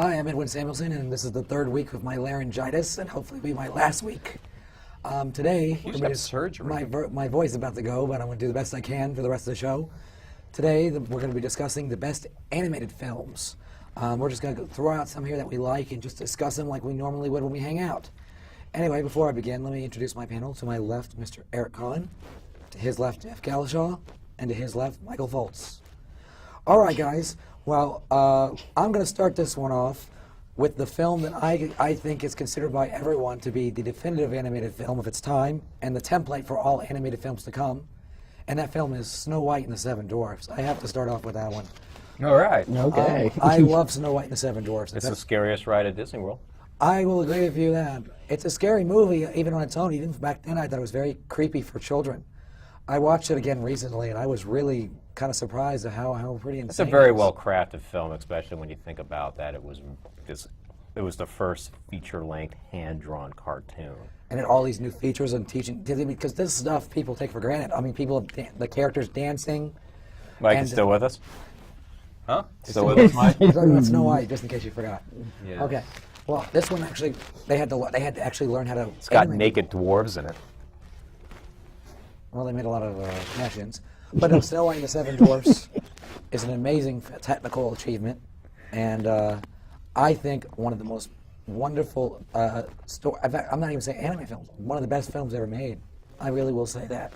Hi, I'm Edwin Samuelson, and this is the third week of my laryngitis, and hopefully be my last week. Today, my voice is about to go, but I'm going to do the best I can for the rest of the show. Today, we're going to be discussing the best animated films. We're just going to throw out some here that we like and just discuss them like we normally would when we hang out. Anyway, before I begin, let me introduce my panel. To my left, Mr. Eric Kahn. To his left, Jeff Galashaw. And to his left, Michael Voltz. All right, guys. Well, I'm going to start this one off with the film that I think is considered by everyone to be the definitive animated film of its time and the template for all animated films to come. And that film is Snow White and the Seven Dwarfs. I have to start off with that one. All right. Okay. I love Snow White and the Seven Dwarfs. It's the scariest ride at Disney World. I will agree with you that it's a scary movie, even on its own. Even back then, I thought it was very creepy for children. I watched it again recently, and I was really kind of surprised at how pretty insane. It's a very well-crafted film, especially when you think about that. It was the first feature-length hand-drawn cartoon. And it, all these new features and teaching, because this stuff people take for granted. I mean, the characters dancing. Mike is still with us? Huh? Still with us, Mike? We're talking about Snow White, just in case you forgot. Yeah. Okay. Well, this one actually, they had to actually learn how to. It's got naked dwarves in it. Well, they made a lot of connections. But no, Snow White and the Seven Dwarfs is an amazing technical achievement. And I think one of the most wonderful, in fact, I'm not even saying anime films, one of the best films ever made. I really will say that.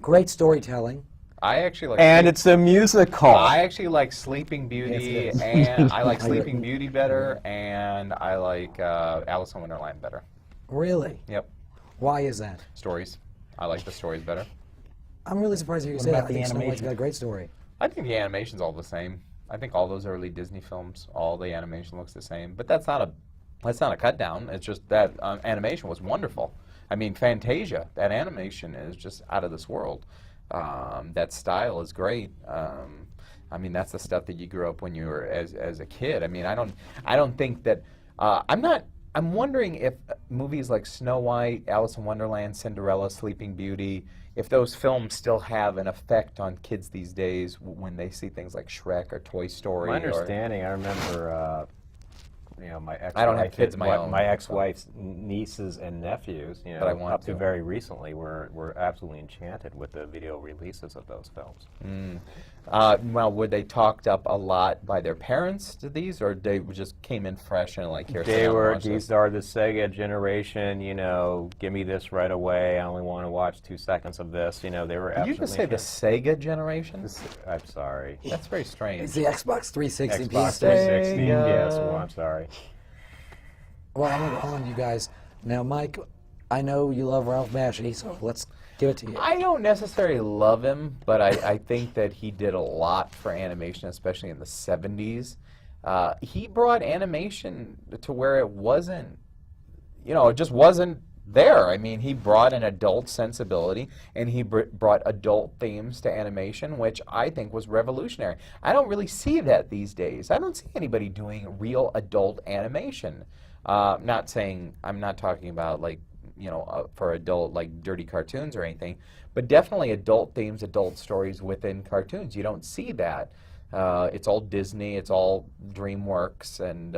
Great storytelling. I actually like. And it's a musical. I actually like Sleeping Beauty, and I like Sleeping Beauty better, and I like Alice in Wonderland better. Really? Yep. Why is that? Stories. I like the stories better. I'm really surprised to hear you say that. I think Snow White's got a great story. I think the animation's all the same. I think all those early Disney films, all the animation looks the same. But that's not a cut down. It's just that animation was wonderful. I mean, Fantasia, that animation is just out of this world. That style is great. I mean, that's the stuff that you grew up when you were as a kid. I mean, I don't think that I'm wondering if movies like Snow White, Alice in Wonderland, Cinderella, Sleeping Beauty, if those films still have an effect on kids these days when they see things like Shrek or Toy Story. My understanding, I remember, my ex-wife, I don't have kids of my own. My ex-wife's nieces and nephews, But I want up to to. very recently, were absolutely enchanted with the video releases of those films. Well, were they talked up a lot by their parents to these, or they just came in fresh and like, here, These are the Sega generation, give me this right away, I only want to watch 2 seconds of this, they were absolutely. Did you just say the Sega generation? I'm sorry. That's very strange. It's the Xbox 360 Xbox piece. 360, yes, well, I'm sorry. Well, I'm on you guys. Now, Mike, I know you love Ralph Bakshi, so let's give it to you. I don't necessarily love him, but I think that he did a lot for animation, especially in the 70s. He brought animation to where it wasn't, it just wasn't there. I mean, he brought an adult sensibility, and he brought adult themes to animation, which I think was revolutionary. I don't really see that these days. I don't see anybody doing real adult animation. I'm not talking about like, for adult, like dirty cartoons or anything, but definitely adult themes, adult stories within cartoons. You don't see that. It's all Disney, it's all DreamWorks, and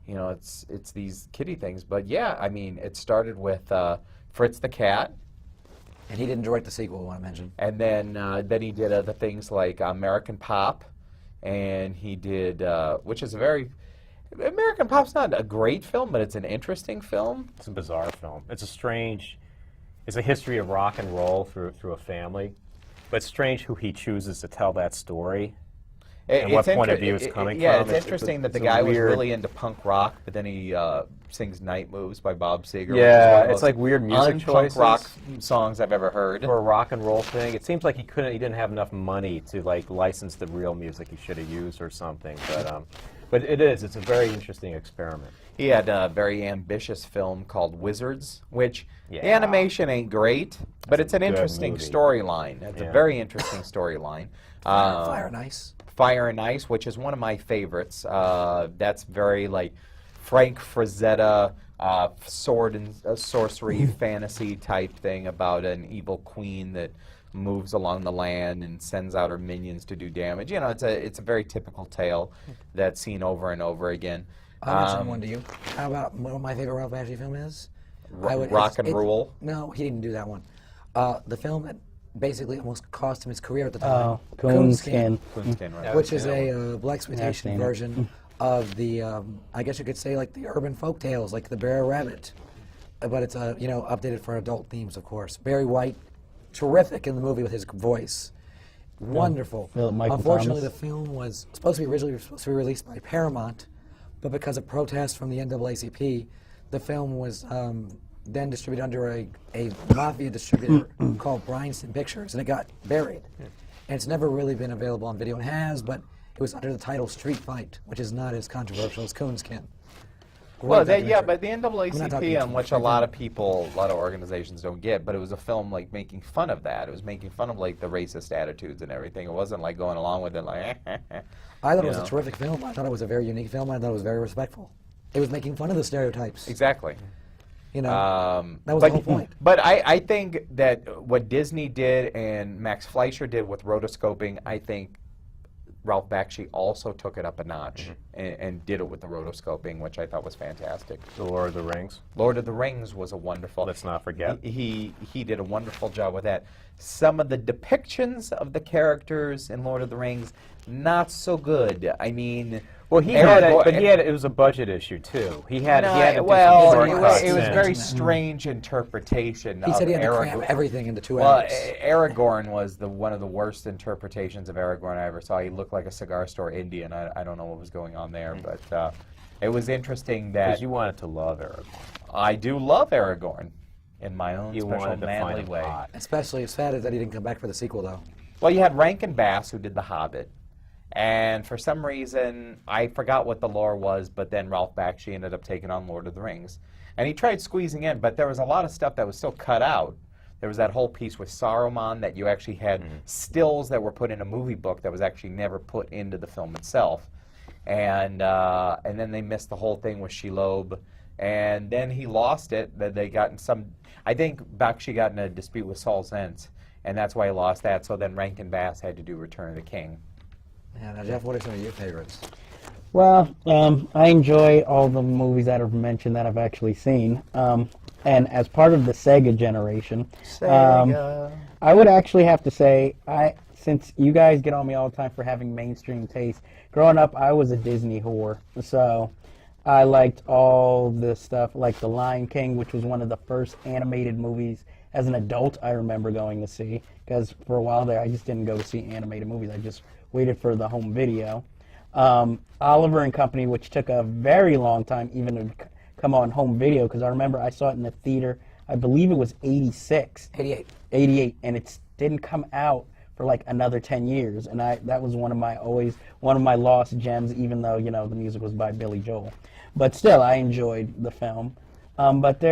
it's these kiddie things. But yeah, I mean, it started with Fritz the Cat. And he didn't direct the sequel, I want to mention. And then he did other things like American Pop, and he did, which is American Pop's not a great film, but it's an interesting film. It's a bizarre film. It's a history of rock and roll through a family, but it's strange who he chooses to tell that story and what point of view it's coming from. Yeah, it's interesting that the guy was really into punk rock, but then he sings Night Moves by Bob Seger. Yeah, it's like weird music choices. Punk rock songs I've ever heard. For a rock and roll thing, it seems like he didn't have enough money to like license the real music he should have used or something, but it's a very interesting experiment. He had a very ambitious film called Wizards, which the animation ain't great, but it's an interesting storyline. It's a very interesting storyline. Fire and Ice. Fire and Ice, which is one of my favorites. That's very like Frank Frazetta, sword and sorcery fantasy type thing about an evil queen that moves along the land and sends out her minions to do damage. It's a very typical tale that's seen over and over again. I'll mention one to you. How about what my favorite Ralph Bakshi film is? Rock and Rule? No, he didn't do that one. The film that basically almost cost him his career at the time. Oh, Coonskin. Coonskin, right. Which is a blaxploitation version of the, I guess you could say, like the urban folk tales, like the Bear Rabbit. But it's updated for adult themes, of course. Barry White, terrific in the movie with his voice. Wonderful. Unfortunately, the film was originally supposed to be released by Paramount, but because of protests from the NAACP, the film was then distributed under a mafia distributor called Bryanston Pictures, and it got buried. And it's never really been available on video. It has, but it was under the title Street Fight, which is not as controversial as Coonskin. Well, but the NAACP, on which a lot of organizations don't get, but it was a film like making fun of that. It was making fun of like the racist attitudes and everything. It wasn't like going along with it like. I thought it was a terrific film. I thought it was a very unique film. I thought it was very respectful. It was making fun of the stereotypes. Exactly. That was the whole point. But I think that what Disney did and Max Fleischer did with rotoscoping, I think Ralph Bakshi also took it up a notch and did it with the rotoscoping, which I thought was fantastic. The Lord of the Rings. Lord of the Rings was a wonderful. Let's not forget. He did a wonderful job with that. Some of the depictions of the characters in Lord of the Rings, not so good. I mean, well, it was a budget issue too. It was very strange interpretation. He said he had to cram everything into 2 hours. Aragorn was one of the worst interpretations of Aragorn I ever saw. He looked like a cigar store Indian. I don't know what was going on there, but it was interesting that because you wanted to love Aragorn. I do love Aragorn in my own special manly way. Especially sad is that he didn't come back for the sequel, though. Well, you had Rankin Bass who did The Hobbit. And for some reason, I forgot what the lore was, but then Ralph Bakshi ended up taking on Lord of the Rings. And he tried squeezing in, but there was a lot of stuff that was still cut out. There was that whole piece with Saruman that you actually had stills that were put in a movie book that was actually never put into the film itself. And then they missed the whole thing with Shelob. And then he lost it. They got in some, I think Bakshi got in a dispute with Saul Zentz, and that's why he lost that. So then Rankin Bass had to do Return of the King. Yeah, now Jeff, what are some of your favorites? Well, I enjoy all the movies that I've mentioned that I've actually seen. And as part of the Sega generation, I would actually have to say, since you guys get on me all the time for having mainstream taste, growing up I was a Disney whore. So I liked all the stuff like The Lion King, which was one of the first animated movies as an adult I remember going to see. Because for a while there I just didn't go to see animated movies. I just waited for the home video. Oliver and Company, which took a very long time even to come on home video, because I remember I saw it in the theater, I believe it was 86. 88, and it didn't come out for like another 10 years, and that was one of my lost gems, even though, the music was by Billy Joel. But still, I enjoyed the film. But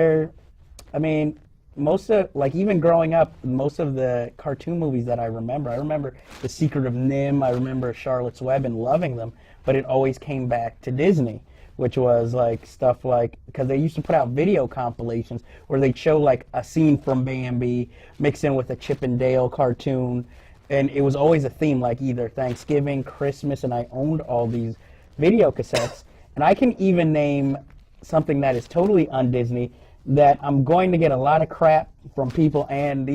most of, even growing up, most of the cartoon movies that I remember The Secret of NIMH, I remember Charlotte's Web and loving them, but it always came back to Disney, which was stuff because they used to put out video compilations where they'd show a scene from Bambi mixed in with a Chip and Dale cartoon, and it was always a theme, either Thanksgiving, Christmas, and I owned all these video cassettes. And I can even name something that is totally un-Disney that I'm going to get a lot of crap from people and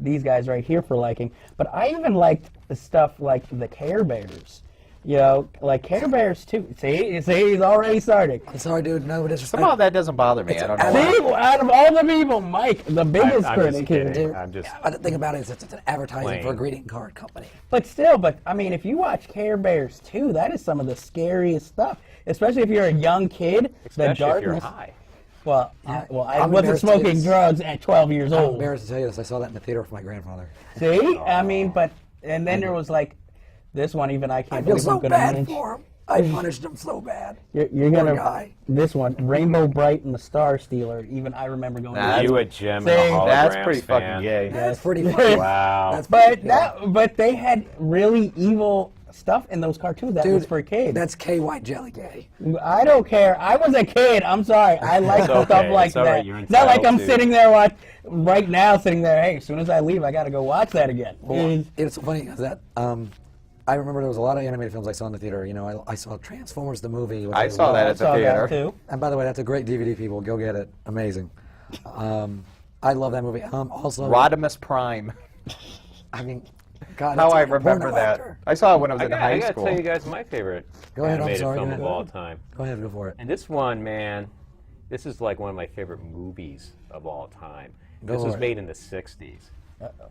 these guys right here for liking. But I even liked the stuff like the Care Bears. Care Bears too. See, he's already starting. I'm sorry, dude. No, it is. Somehow that doesn't bother me. I don't know why. Out of all the people, Mike, the biggest critic here. The thing about it is it's an advertising for a greeting card company. But still, if you watch Care Bears 2, that is some of the scariest stuff. Especially if you're a young kid. Especially if you're high. Well, I wasn't smoking drugs at 12 years old. I'm embarrassed to tell you this. I saw that in the theater with my grandfather. See? And then there was this one, even I can't believe I'm going to mention. I feel so bad for him. I punished him so bad. You're going to, this one, Rainbow Bright and the Star Stealer, even I remember going to you a Jim and a holograms That's pretty fan. fucking gay. That's pretty funny. Wow. But they had really evil stuff in those cartoons that was for kids. That's KY Jelly Gay. I don't care. I was a kid. I'm sorry. I like stuff like that. Right. It's not like I'm sitting there sitting there, hey, as soon as I leave, I got to go watch that again. Well, it's funny because that I remember there was a lot of animated films I saw in the theater. You know, I saw Transformers the movie. Which I saw that at the Saw theater. that too. And by the way, that's a great DVD, people. Go get it. Amazing. I love that movie. Also, Rodimus Prime. I mean, God, How it's I like a remember porno that. actor. I saw it when I was I in got high to school. tell you guys my favorite Go ahead, I'm animated sorry, film go of ahead. all time. Go ahead, go for it. And this one, man, this is like one of my favorite movies of all time. Go This was for it. made in the 60s.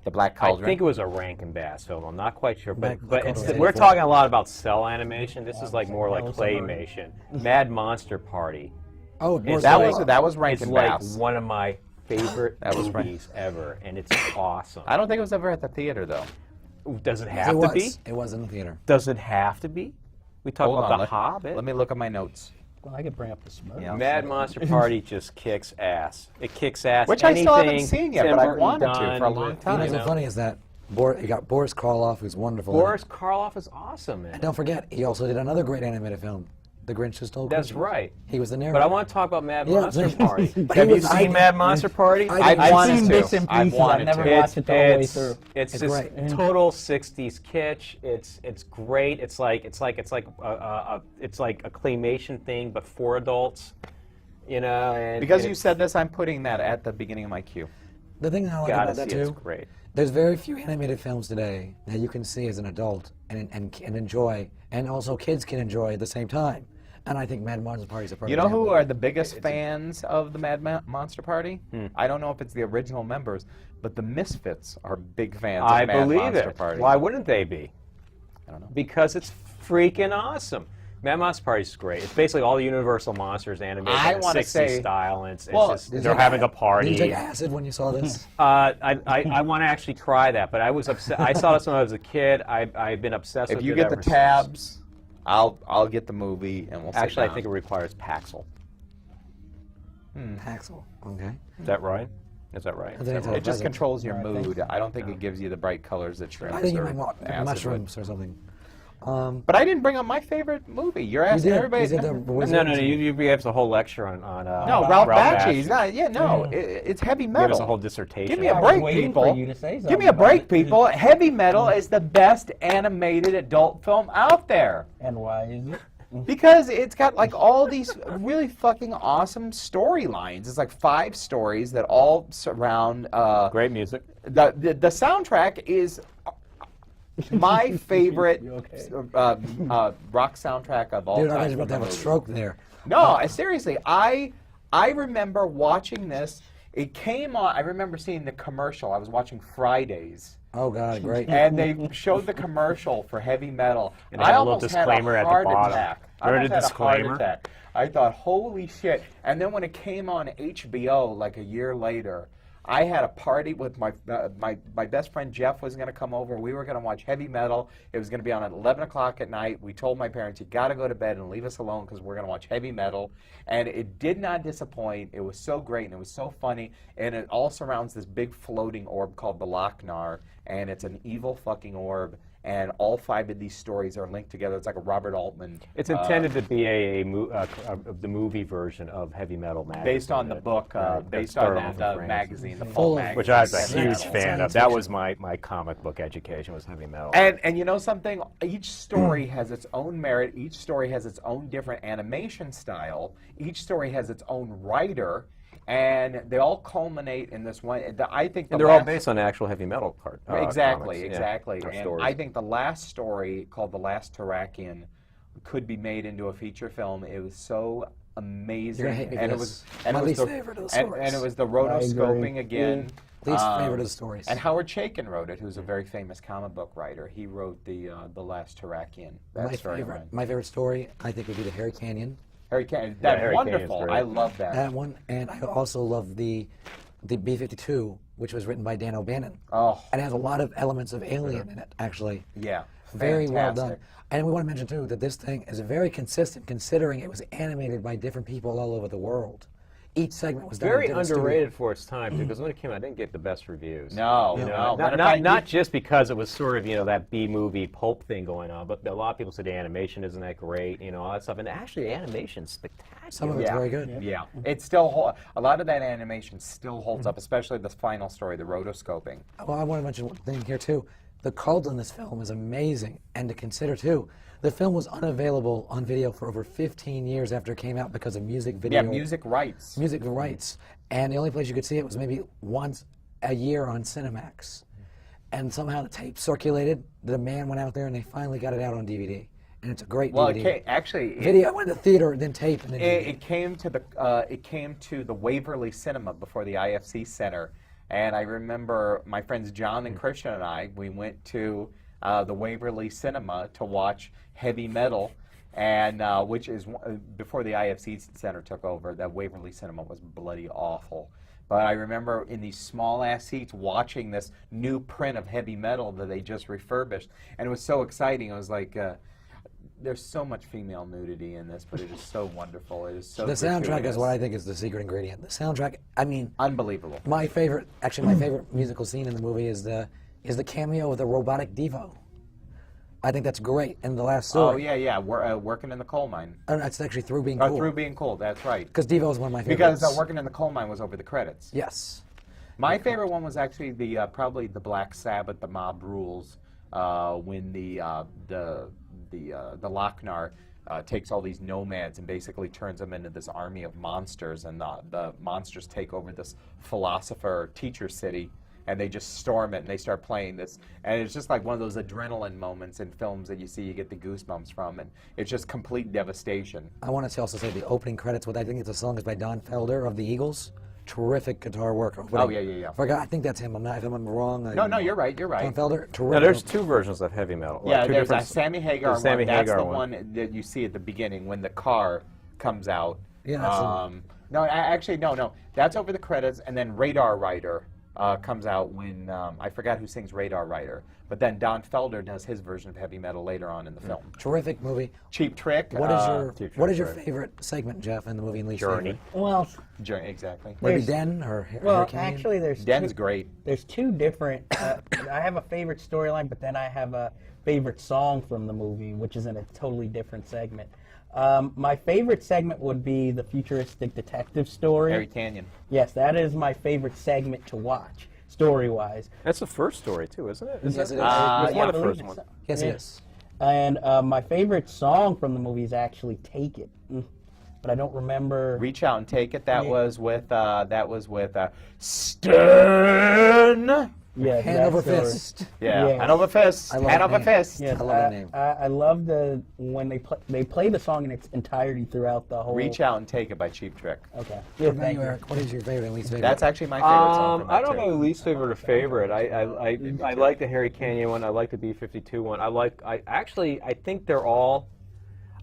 The Black I Cauldron. think it was a Rankin Bass film. I'm not quite sure, Black but Cauldron it's, was we're 84. talking a lot about cell animation. This is like more like Yellow Submarine. claymation. Mad Monster Party. Oh, It's that like- was that was It's Rankin like Bass. one of my favorite That was right. movies ever, and it's awesome. I don't think it was ever at the theater though. Does it it have was. to be? It was in the theater. Does it have to be? We talk Hold about on, The Hobbit. Let me look at my notes. Well, I could bring up the Smurfs. Yeah. Mad Monster Party just kicks ass. It kicks ass. Which I still haven't Anything seen yet, Tim but I Burton wanted to done for a long with, time. You know you what's know. funny is that you got Boris Karloff, who's wonderful. in it. Boris Karloff is awesome, man. And don't forget, he also did another great animated film, The Grinch Who Stole That's Christmas. right. He was the narrator. But I want to talk about Mad Yeah, Monster so- Party. but Have he you was- seen Mad Monster Party? I've wanted seen to. bits and I've pieces. wanted I've never to. watched it the whole way through. It's It's just great. total '60s kitsch. It's great. It's like a claymation thing, but for adults. You know, and Because and you said this, I'm putting that at the beginning of my queue. The thing I like gotta about that see it's too, great. there's very few animated films today that you can see as an adult and enjoy, and also kids can enjoy at the same time. And I think Mad Monster Party is a perfect You know who example. are the biggest fans of the Monster Party? I don't know if it's the original members, but the Misfits are big fans I of Mad believe Monster it. Party. Why wouldn't they be? I don't know. Because it's freaking awesome. Mad Monster Party is great. It's basically all the Universal monsters animated I in a wanna 60s say- style, and it's Well, just, Did they're you having a Did party. you take acid when you saw this? I want to actually try that, but I was upset. I saw this when I was a kid. I've been obsessed If with you it get the ever since. tabs, I'll get the movie and we'll sit Actually, I down. think it requires Paxil. Axel. Okay. Is that right? Is that right? I think it's all It just present. controls your I think mood. I don't think it gives you the bright colors that shrimps I think you or might want acid would. mushrooms or something. But I didn't bring up my favorite movie. You're You asking did. everybody. You did the Wizard. No. You gave us a whole lecture on No, Ralph Bakshi. He's not. Yeah, no. It's heavy Gave metal. us a whole dissertation. Give me a I was break, waiting people. for you to say Give me a something break, about it. people. Heavy metal is the best animated adult film out there And why is it? because it's got like all these really fucking awesome storylines. It's like 5 stories that all surround. Great music. The soundtrack is my favorite You okay? rock soundtrack of all Dude, time. I was about to have a stroke there. No, seriously, I remember watching this. It came on. I remember seeing the commercial. I was watching Fridays, Oh God, great. and they showed the commercial for heavy metal. And they had I a little almost had disclaimer a at the heart bottom. attack. I Remember almost the had a heart disclaimer? attack. I thought, holy shit! And then when it came on HBO, like a year later, I had a party with my best friend Jeff was going to come over. We were going to watch heavy metal. It was going to be on at 11 o'clock at night. We told my parents, you got to go to bed and leave us alone because we're going to watch heavy metal. And it did not disappoint. It was so great and it was so funny. And it all surrounds this big floating orb called the Lochnar. And it's an evil fucking orb. And all 5 of these stories are linked together. It's like a Robert Altman. It's intended to be the movie version of Heavy Metal magazine. Based on the book, based on the magazine, the Full full of- magazine. which I was a Heavy huge Metal. fan Science of. That fiction. was my comic book education, was Heavy Metal. And you know something? Each story has its own merit. Each story has its own different animation style. Each story has its own writer, and they all culminate in this one. I think And they're all based on actual Heavy Metal exactly, comics, exactly. or And stories. I think the last story, called The Last Terrakian, could be made into a feature film. It was so amazing, You're gonna hate me for and it this. was My it was least the, favorite of the and stories. it was the I agree. rotoscoping again. Least favorite of the stories. And Howard Chaykin wrote it, who's a very famous comic book writer. He wrote the Last Terrakian. That's very fun. My favorite story, I think, would be the Harry Canyon. Harry Canyon, that's Harry Canyon's wonderful. great. I love that. That one, and I also love the B-52, which was written by Dan O'Bannon. Oh, And it has a lot of elements of Alien in it, actually. yeah. Very well done. Fantastic. And we want to mention, too, that this thing is very consistent considering it was animated by different people all over the world. Each segment was done in a Very different underrated for its time, too, because when it came out, it didn't get the best reviews. No, You no. know, Matter of not fact, just because it was sort of, that B-movie pulp thing going on, but a lot of people said the animation isn't that great, all that stuff. And actually, the animation's spectacular. Some of it's very good. Yeah, it still a lot of that animation still holds up, especially the final story, the rotoscoping. Well, I want to mention one thing here, too. The cult in this film is amazing, and to consider too, the film was unavailable on video for over 15 years after it came out because of music video. Yeah, music rights. Music rights, and the only place you could see it was maybe once a year on Cinemax, and somehow the tape circulated. The demand went out there, and they finally got it out on DVD, and it's a great DVD. Actually, video went to theater, then tape, and then DVD. It came to the Waverly Cinema before the IFC Center. And I remember my friends John and Christian and I, we went to the Waverly Cinema to watch Heavy Metal, and which is before the IFC Center took over. That Waverly Cinema was bloody awful. But I remember in these small-ass seats watching this new print of Heavy Metal that they just refurbished, and it was so exciting. I was like, there's so much female nudity in this, but it is so wonderful. It is so The soundtrack gratuitous. is what I think is the secret ingredient. The soundtrack, I mean, Unbelievable. my favorite musical scene in the movie is the cameo of the robotic Devo. I think that's great in the last story. Oh, yeah. We're working in the coal mine. Oh, that's actually Through Being Cool. Through Being Cool, that's right. Because Devo is one of my favorites. Because Working in the Coal Mine was over the credits. Yes. My favorite one was actually the probably the Black Sabbath, The Mob Rules, when the Lochnar takes all these nomads and basically turns them into this army of monsters, and the monsters take over this philosopher teacher city, and they just storm it, and they start playing this, and it's just like one of those adrenaline moments in films that you see, you get the goosebumps from, and it's just complete devastation. I want to also say the opening credits, what I think it's a song is by Don Felder of the Eagles. Terrific guitar work. Oh, yeah. I think that's him. If I'm wrong. No, you're right. Don Felder, terrific. Now, there's two versions of Heavy Metal. Yeah, two there's a different- Sammy Hagar the Sammy one. That's Hagar the one. one that you see at the beginning when the car comes out. Yeah, that's the one. No, actually, no. That's over the credits, and then Radar Rider comes out when, I forgot who sings Radar Rider, but then Don Felder does his version of Heavy Metal later on in the film. Terrific movie. Cheap Trick. What is your right. favorite segment, Jeff, in the movie? And least Journey. favorite? Well, Journey, exactly. Maybe There's- Den or well, Hurricane? actually, there's Den's two, great. There's two different. I have a favorite storyline, but then I have a favorite song from the movie, which is in a totally different segment. My favorite segment would be the futuristic detective story. Harry Canyon. Yes, that is my favorite segment to watch, story-wise. That's the first story, too, isn't it? Yes, it is. It's yeah, one of the I believe first it's- ones. Yes, yeah. it is. And my favorite song from the movie is actually "Take It," but I don't remember. Reach Out and Take It. That Yeah. was with Stern. Yeah, Hand that over story. fist. Yeah, Yeah. hand over fist. I love Hand that over name. fist. Yes, I love that name. I love when they play the song in its entirety throughout the whole. Reach Out and Take It by Cheap Trick. Okay. What Yeah, about thank you, you. Eric? What is your favorite and least favorite? That's actually my favorite song from that I don't too. know least favorite or favorite. I like the Harry Canyon one. I like the B-52 one. I think they're all.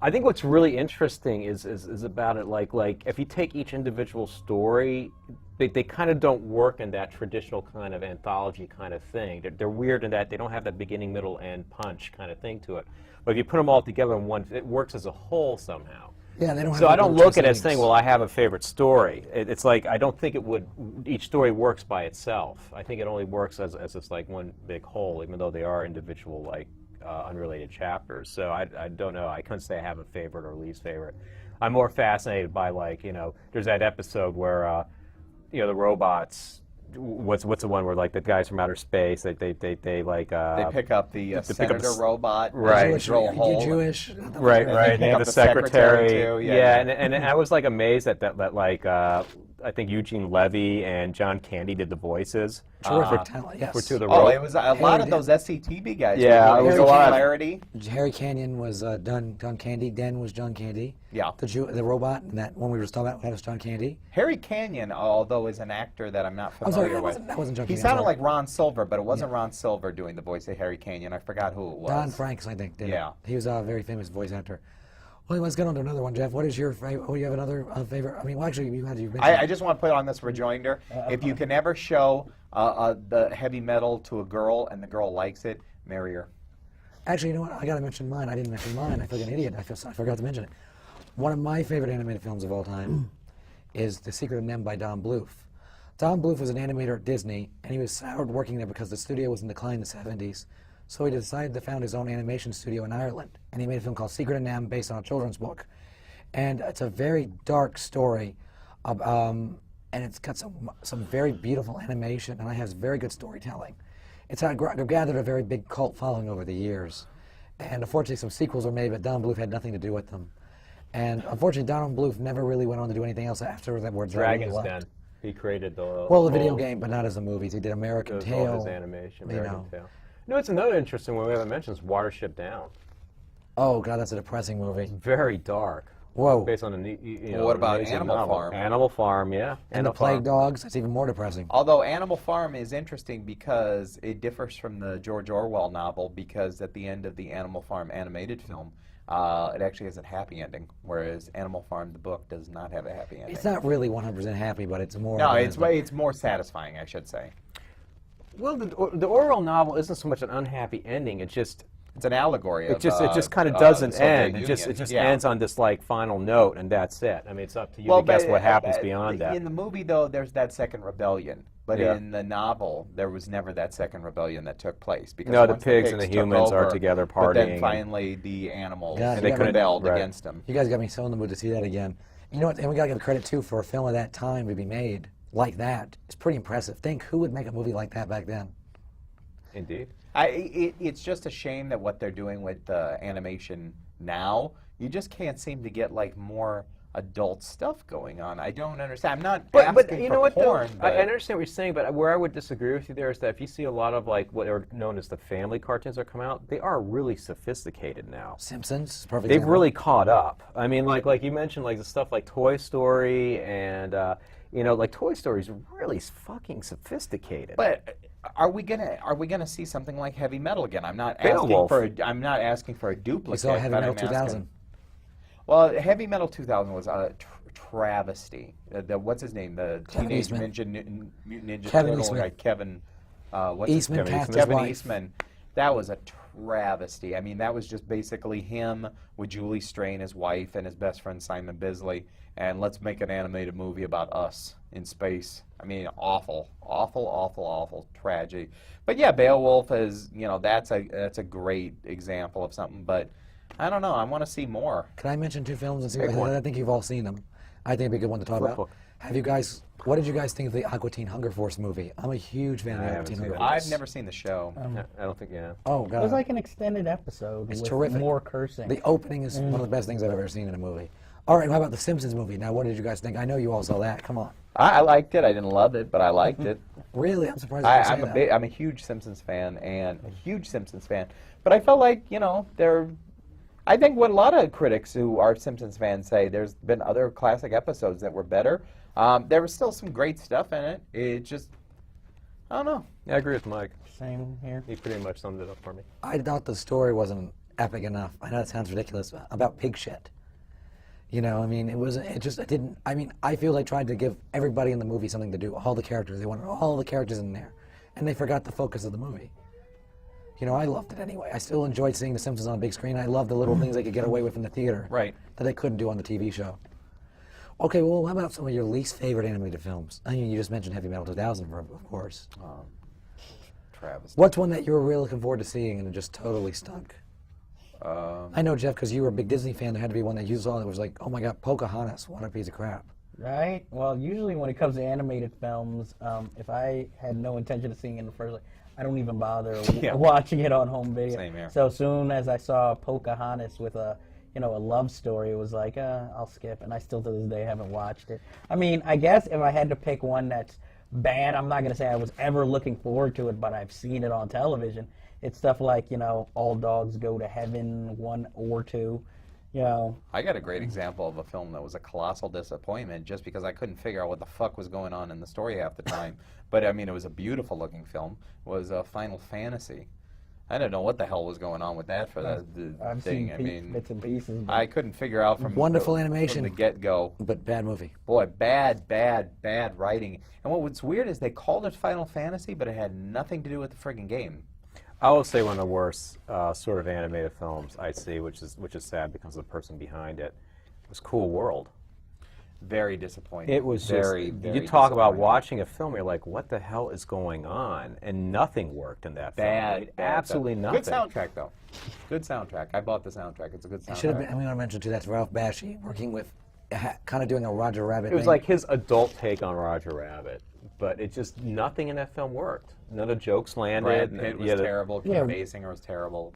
I think what's really interesting is about it like if you take each individual story, they kind of don't work in that traditional kind of anthology kind of thing. They're weird in that they don't have that beginning, middle, end punch kind of thing to it. But if you put them all together in one, it works as a whole somehow. Yeah, they don't have So to I don't go look at it as twist saying, endings. well, I have a favorite story. It's like I don't think each story works by itself. I think it only works as it's like one big whole, even though they are individual, like unrelated chapters. So I don't know. I couldn't say I have a favorite or least favorite. I'm more fascinated by there's that episode where the robots. What's the one where the guys from outer space they They pick up the senator robot. Right. Jewish, Drill a are you hole. Jewish? Right. pick They up have the the secretary, secretary. too, Yeah, and I was amazed that I think Eugene Levy and John Candy did the voices. Terrific talent, yes. For two of the It was a lot of did. those SCTV guys. Yeah, were it was Harry a lot. Clarity. Harry Canyon was Don Candy. Den was John Candy. Yeah. The robot, and that one we were just talking about, that was John Candy. Harry Canyon, although is an actor that I'm not I'm familiar sorry, with. that wasn't John He Candy. I'm sounded sorry. like Ron Silver, but it wasn't Ron Silver doing the voice of Harry Canyon. I forgot who it was. Don Franks, I think, did it. Yeah. He was a very famous voice actor. Well, let's get on to another one, Jeff. What is your favorite? Oh, you have another favorite? I mean, well, actually, you had your. I just want to put on this rejoinder. If you can ever show the heavy metal to a girl and the girl likes it, marry her. Actually, you know what? I got to mention mine. I didn't mention mine. I feel like an idiot. I forgot to mention it. One of my favorite animated films of all time is The Secret of NEM by Don Bluth. Don Bluth was an animator at Disney, and he was soured working there because the studio was in decline in the 70s. So he decided to found his own animation studio in Ireland, and he made a film called Secret of NEM based on a children's book. And it's a very dark story, and it's got some very beautiful animation, and it has very good storytelling. it's gathered a very big cult following over the years. And unfortunately, some sequels were made, but Donald Bluth had nothing to do with them. And unfortunately, Donald Bluth never really went on to do anything else after that. Dragon's Den. He created the video game, but not as a movie. He did American Tail. His animation, American Tail. No, it's another interesting one we haven't mentioned is Watership Down. Oh God, that's a depressing movie. Very dark. Whoa. Based on what about Animal Farm? Animal Farm, yeah. And the Plague Dogs. That's even more depressing. Although Animal Farm is interesting because it differs from the George Orwell novel because at the end of the Animal Farm animated film, it actually has a happy ending, whereas Animal Farm, the book, does not have a happy ending. It's not really 100% happy, but it's more. No, it's more satisfying, I should say. Well, the Orwell novel isn't so much an unhappy ending. It's just it's an allegory. It just kind of doesn't end. Union. It just ends on this like final note, and that's it. I mean, it's up to you to guess what happens beyond that. In the movie, though, there's that second rebellion. But in the novel, there was never that second rebellion that took place. Because no, the pigs and the humans are together partying. But then finally, the animals they rebelled against them. You guys got me so in the mood to see that again. You know what? And we got to give credit, too, for a film of that time to be made like that. It's pretty impressive. Think, who would make a movie like that back then? Indeed. It's just a shame that what they're doing with animation now, you just can't seem to get like more adult stuff going on. I don't understand. I'm not asking you for know what, porn. I understand what you're saying, but where I would disagree with you there is that if you see a lot of like what are known as the family cartoons that come out, they are really sophisticated now. Simpsons, perfect. They've really caught up. I mean, like you mentioned, like the stuff like Toy Story and like Toy Story is really fucking sophisticated. But are we gonna see something like Heavy Metal again? I'm not asking for a duplicate. We saw Heavy Metal 2000. Well, Heavy Metal 2000 was a travesty. What's his name? The Teenage Mutant Ninja Turtle guy, Kevin. What's Eastman, his name? Kevin Eastman. That was a travesty. I mean, that was just basically him with Julie Strain, his wife, and his best friend Simon Bisley, and let's make an animated movie about us in space. I mean, awful, awful, awful, awful tragedy. But yeah, Beowulf is, that's a great example of something. But I don't know. I want to see more. Can I mention two films and see? I think you've all seen them. I think it'd be a good one to talk about. What did you guys think of the Aqua Teen Hunger Force movie? I'm a huge fan of the Aqua Teen Hunger Force. I've never seen the show. I don't think, Oh, God. It was like an extended episode with terrific. more cursing. The opening is one of the best things I've ever seen in a movie. All right, how about the Simpsons movie? Now, what did you guys think? I know you all saw that. Come on. I liked it. I didn't love it, but I liked it. Really? I'm surprised I'm a huge Simpsons fan, But I felt like, I think what a lot of critics who are Simpsons fans say, there's been other classic episodes that were better. There was still some great stuff in it. It just, I don't know. Yeah, I agree with Mike. Same here. He pretty much summed it up for me. I thought the story wasn't epic enough. I know it sounds ridiculous, about pig shit. I feel they tried to give everybody in the movie something to do, all the characters. They wanted all the characters in there. And they forgot the focus of the movie. I loved it anyway. I still enjoyed seeing The Simpsons on a big screen. I love the little things they could get away with in the theater. Right. That they couldn't do on the TV show. Okay, well, how about some of your least favorite animated films? I mean, you just mentioned Heavy Metal 2000, of course. Travis. What's one that you were really looking forward to seeing and it just totally stunk? I know, Jeff, because you were a big Disney fan, there had to be one that you saw that was like, oh my God, Pocahontas, what a piece of crap. Right? Well, usually when it comes to animated films, if I had no intention of seeing it in the first place, I don't even bother watching it on home video. Same here. So as soon as I saw Pocahontas with a love story, it was like, I'll skip, and I still to this day haven't watched it. I mean, I guess if I had to pick one that's bad, I'm not going to say I was ever looking forward to it, but I've seen it on television. It's stuff like, All Dogs Go to Heaven 1 or 2. I got a great example of a film that was a colossal disappointment just because I couldn't figure out what the fuck was going on in the story half the time. But I mean, it was a beautiful looking film. Was Final Fantasy. I didn't know what the hell was going on with that for the I've thing. seen bits and pieces. I couldn't figure out from wonderful animation from the get-go. But bad movie. Boy, bad writing. And what's weird is they called it Final Fantasy, but it had nothing to do with the friggin' game. I will say one of the worst sort of animated films I see, which is sad because of the person behind it, was Cool World. Very disappointing. It was very, just, very you talk about watching a film, you're like, what the hell is going on? And nothing worked in that film. Absolutely nothing. Good soundtrack, though. Good soundtrack. I bought the soundtrack. It's a good soundtrack. I'm going to mention, too, that's Ralph Bakshi working with, kind of doing a Roger Rabbit It was thing. like his adult take on Roger Rabbit. but it just nothing in that film worked. None of the jokes landed. Brad Pitt was terrible. Kim Basinger was terrible.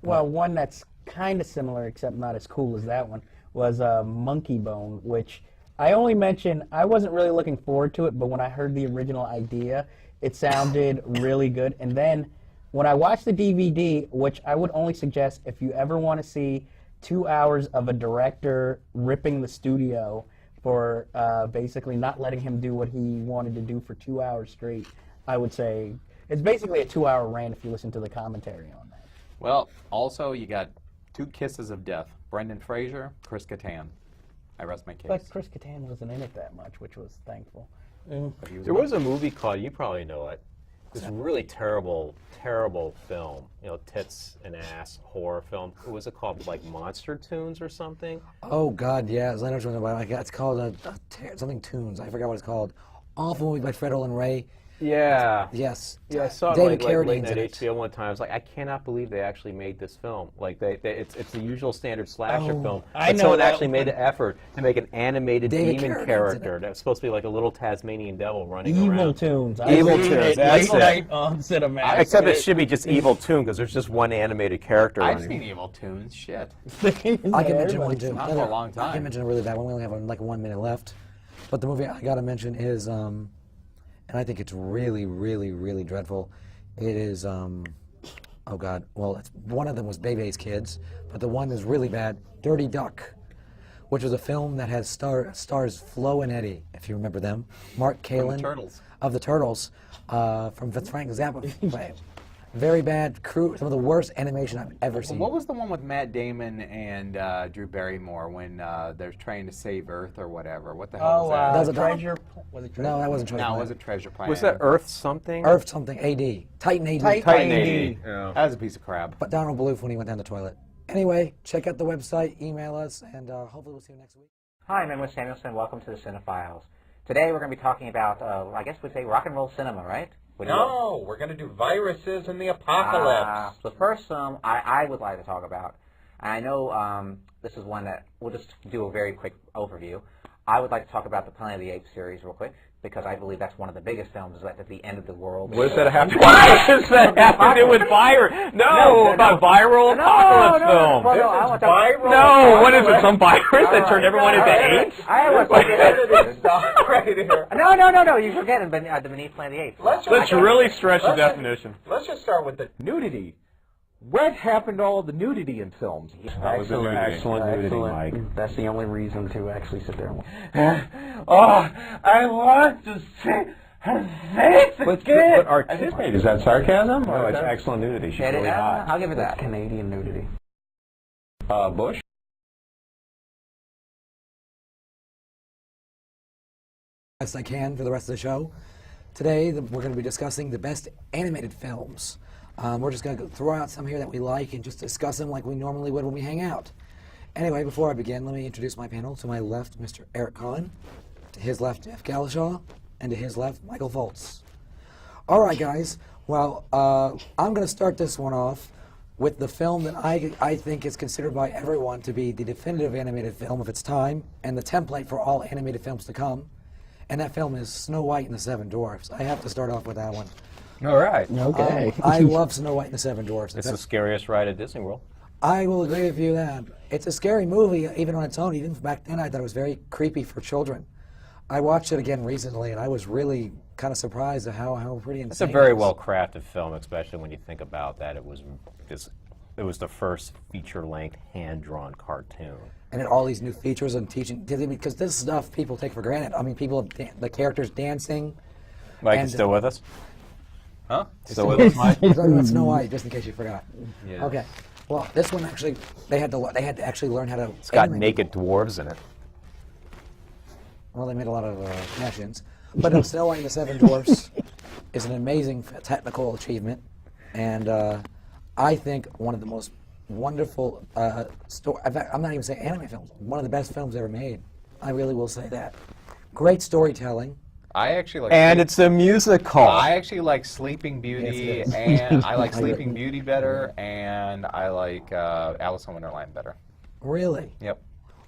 Well, one that's kind of similar, except not as cool as that one, was Monkey Bone, which I only mentioned. I wasn't really looking forward to it, but when I heard the original idea, it sounded really good. And then when I watched the DVD, which I would only suggest if you ever want to see 2 hours of a director ripping the studio for basically not letting him do what he wanted to do for 2 hours straight, I would say it's basically a 2-hour rant if you listen to the commentary on that. Well, also you got two kisses of death: Brendan Fraser, Chris Kattan. I rest my case. But Chris Kattan wasn't in it that much, which was thankful. There was a movie called, you probably know it, this really terrible, terrible film, tits and ass horror film. What was it called? Like Monster Tunes or something? Oh God, yeah. I know what you're talking about. It's called something Tunes. I forgot what it's called. Awful movie by Fred Olin Ray. Yeah. Yes. Yeah, I saw David it late Carradine's night in it. HBO one time. I was like, I cannot believe they actually made this film. Like, it's the usual standard slasher film. I But know someone that actually made one. an effort to make an animated David demon Carradine's in character it. that's supposed to be like a little Tasmanian devil running Evil around. Tunes. Evil I've seen Tunes, it that's late it. night on Cinemax. Except it should be just Evil Toon because there's just one animated character I've running. seen Evil Tunes. Shit. I can mention one too. Not for a long I time. can mention a really bad one. We only have like 1 minute left. But the movie I got to mention is, and I think it's really, really, really dreadful. It is, oh God, well, one of them was Bebe's Kids, but the one that's really bad, Dirty Duck, which was a film that has stars Flo and Eddie, if you remember them. Mark Kalin Turtles. of the Turtles, from Frank Zappa. Very bad crew, some of the worst animation I've ever seen. What was the one with Matt Damon and Drew Barrymore when they're trying to save Earth or whatever? What the hell was that? That was a Treasure. Was it Treasure? No, that wasn't Treasure No, it Planet. was a Treasure Planet. Was that Earth something? Earth something, AD. Titan AD. Titan AD. That was a piece of crap. But Donald Bluth when he went down the toilet. Anyway, check out the website, email us, and hopefully we'll see you next week. Hi, I'm Emma Samuelson. Welcome to the Cine-Files. Today we're going to be talking about, I guess we'd say rock and roll cinema, right? No, we're going to do viruses and the apocalypse. The first film I would like to talk about, and I know this is one that we'll just do a very quick overview. I would like to talk about the Planet of the Apes series real quick, because I believe that's one of the biggest films at the end of the world. What does that have to do with virus? No, about viral apocalypse film. Well, no, I want to No, what is it, some virus that turned everyone into apes? I want to Stop right here. No, you're forgetting the Beneath Planet of the Apes. Let's really stretch the definition. Let's just start with the nudity. What happened to all the nudity in films? Excellent nudity, Mike. That's the only reason to actually sit there. I want to say but artistic. Is that sarcasm? No, it's excellent nudity. She's really hot. I'll give it that. Canadian nudity. Bush? Best I can for the rest of the show. Today, we're going to be discussing the best animated films. We're just going to throw out some here that we like and just discuss them like we normally would when we hang out. Anyway, before I begin, let me introduce my panel. To my left, Mr. Eric Cohen. To his left, Jeff Galashaw. And to his left, Michael Voltz. All right, guys. Well, I'm going to start this one off with the film that I think is considered by everyone to be the definitive animated film of its time and the template for all animated films to come. And that film is Snow White and the Seven Dwarfs. I have to start off with that one. All right. Okay. I love Snow White and the Seven Dwarfs. It's the scariest ride at Disney World. I will agree with you that it's a scary movie, even on its own. Even back then, I thought it was very creepy for children. I watched it again recently, and I was really kind of surprised at how pretty insane. It's a very it is. well crafted film, especially when you think about that. It was the first feature-length hand-drawn cartoon. And then all these new features and teaching, because this stuff people take for granted. I mean, the characters dancing. Mike, you And- still with us? Huh? Still with us, Mike? We're talking about Snow White, just in case you forgot. Yeah. Okay. Well, this one actually, they had to actually learn how to. It's got animate. naked dwarves in it. Well, they made a lot of connections. But no, Snow White and the Seven Dwarfs is an amazing technical achievement. And I think one of the most wonderful, in fact, I'm not even saying anime films, one of the best films ever made. I really will say that. Great storytelling. I actually like. And it's a musical. I actually like Sleeping Beauty, Yes, it is. and I like Sleeping Beauty better, and I like Alice in Wonderland better. Really? Yep.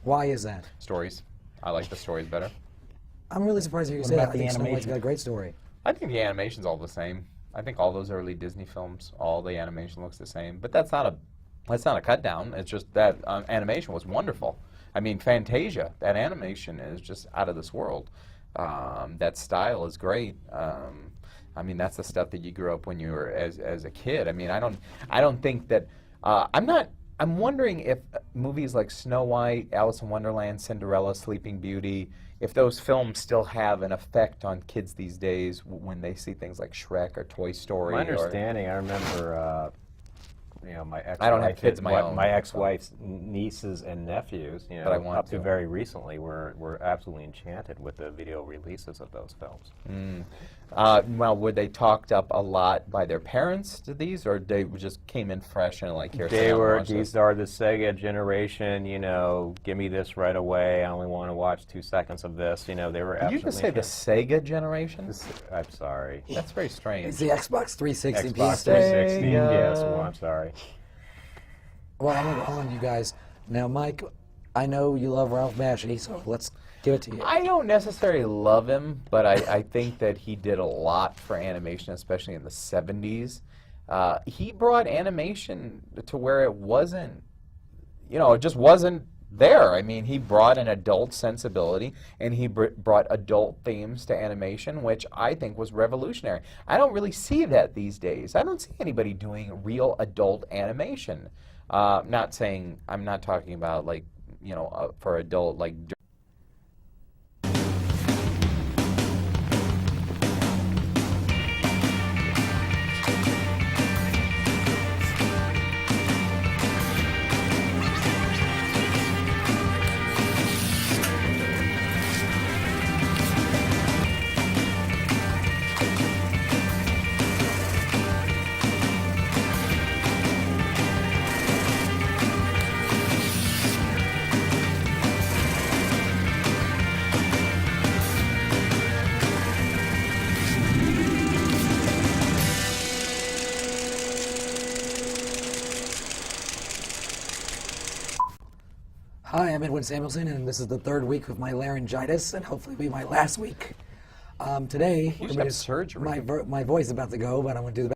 Why is that? Stories. I like the stories better. I'm really surprised to hear you What say that. about I the think Snow White's animation? got a great story. I think the animation's all the same. I think all those early Disney films, all the animation looks the same. But that's not a cut down. It's just that animation was wonderful. I mean, Fantasia, that animation is just out of this world. That style is great. I mean, that's the stuff that you grew up when you were as a kid. I mean, I don't think that I'm wondering if movies like Snow White, Alice in Wonderland, Cinderella, Sleeping Beauty, if those films still have an effect on kids these days when they see things like Shrek or Toy Story. My understanding, I remember, my ex-wife, I don't have kids of my own, my ex-wife's nieces and nephews, But I want up to to. very recently, were absolutely enchanted with the video releases of those films. Well, were they talked up a lot by their parents to these, or they just came in fresh and like, here, sit down and watch this? These are the Sega generation, give me this right away, I only want to watch 2 seconds of this, they were Did you absolutely just say the Sega generation? I'm sorry. That's very strange. It's the Xbox 360 Xbox piece. 360, Sega. yes, well, I'm sorry. Well, I'm gonna go on you guys. Now, Mike, I know you love Ralph Bakshi, so let's give it to you. I don't necessarily love him, but I think that he did a lot for animation, especially in the 70s. He brought animation to where it wasn't, it just wasn't there. I mean, he brought an adult sensibility, and he brought adult themes to animation, which I think was revolutionary. I don't really see that these days. I don't see anybody doing real adult animation. I'm not talking about like, for adult, like. Hi, I'm Edwin Samuelson, and this is the third week of my laryngitis, and hopefully be my last week. Today, You should have surgery. my voice is about to go, but I'm going to do the